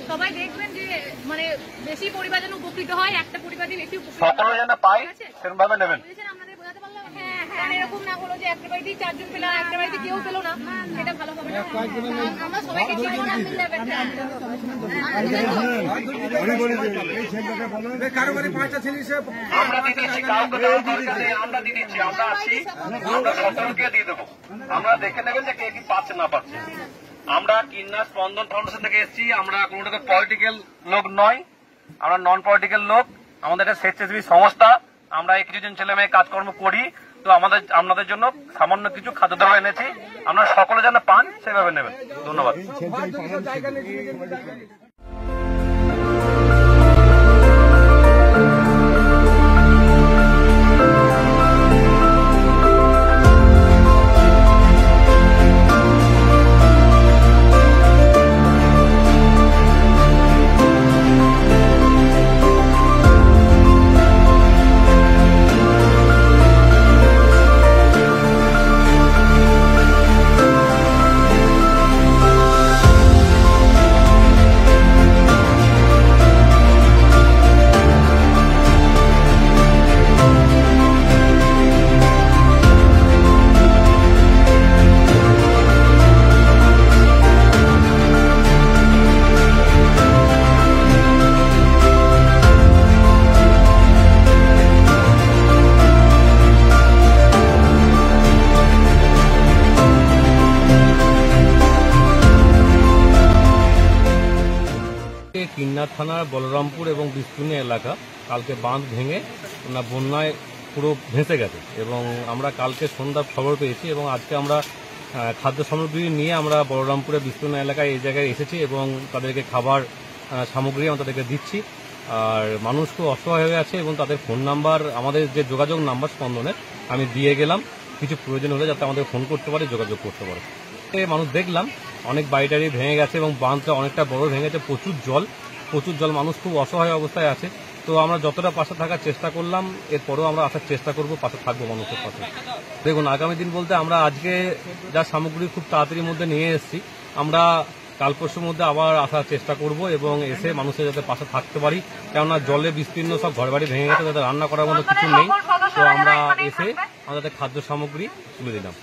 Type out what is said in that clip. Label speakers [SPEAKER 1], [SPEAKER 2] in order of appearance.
[SPEAKER 1] সবাই দেখবেন যে মানে বেশি পরিবার যেন উপকৃত হয়, একটা পরিবারই বেশি উপকৃত
[SPEAKER 2] সকলে যেন পায় সেরকম ভাবে নেবেন।
[SPEAKER 1] আপনাদের বোঝাতে পারলাম। হ্যাঁ, এরকম না হলো যে একটা বাড়িতেই 4 জন পেল, একটা বাড়িতে কেউ পেল না, সেটা ভালো হবে না। আমরা সবাইকে
[SPEAKER 2] কারো বাড়ি 5টা ছেলে আমরা দিয়ে দিচ্ছি, কাউকে দেওয়ার দরকার নেই, আমরা দিয়ে দিচ্ছি, আমরা আছি, আমরা সকলকে দিয়ে দেবো। আমরা দেখে নেবেন যে কে কি পাচ্ছে না পাচ্ছে। আমরা কিন্না স্পন্দন ফাউন্ডেশন থেকে এসেছি, আমরা কোনোটাকে পলিটিক্যাল লোক নয়, আমরা নন পলিটিক্যাল লোক। আমাদের একটা স্বেচ্ছাসেবী সংস্থা, আমরা এই কিছুজন ছেলে মেয়ে কাজকর্ম করি। তো আপনাদের জন্য সামান্য কিছু খাদ্যদ্রব্য এনেছি, আপনারা সকলে যেন পান সেভাবে নেবেন। ধন্যবাদ।
[SPEAKER 3] কিন্নার থানার বলরামপুর এবং বিস্তুনি এলাকা কালকে বাঁধ ভেঙে বন্যায় পুরো ভেসে গেছে এবং আমরা কালকে সন্ধ্যা খবর পেয়েছি এবং আজকে আমরা খাদ্য সামগ্রী নিয়ে আমরা বলরামপুরের বিস্তুনি এলাকায় এই জায়গায় এসেছি এবং তাদেরকে খাবার সামগ্রী আমরা তাদেরকে দিচ্ছি। আর মানুষ খুব অসহায় হয়ে আছে এবং তাদের ফোন নাম্বার, আমাদের যে যোগাযোগ নাম্বার স্পন্দনের আমি দিয়ে গেলাম, কিছু প্রয়োজন হলে যাতে আমাদের ফোন করতে পারে, যোগাযোগ করতে পারে। মানুষ দেখলাম অনেক বাড়ি ভেঙে গেছে এবং বাঁধটা অনেকটা বড় ভেঙেছে, প্রচুর জল, মানুষ খুব অসহায় অবস্থায় আছে। তো আমরা যতটা পাশে থাকার চেষ্টা করলাম, এরপরেও আমরা আসার চেষ্টা করব, পাশে থাকবো মানুষের পাশে। দেখুন, আগামী দিন বলতে আমরা আজকে যা সামগ্রী খুব তাড়াতাড়ির মধ্যে নিয়ে এসেছি, আমরা কাল পরশুর মধ্যে আবার আসার চেষ্টা করব এবং এসে মানুষের যাতে পাশে থাকতে পারি, কেননা জলে বিস্তীর্ণ সব ঘরবাড়ি ভেঙে গেছে, যাতে রান্না করার মতো কিছু নেই। তো আমরা এসে আমাদের খাদ্য সামগ্রী তুলে দিলাম।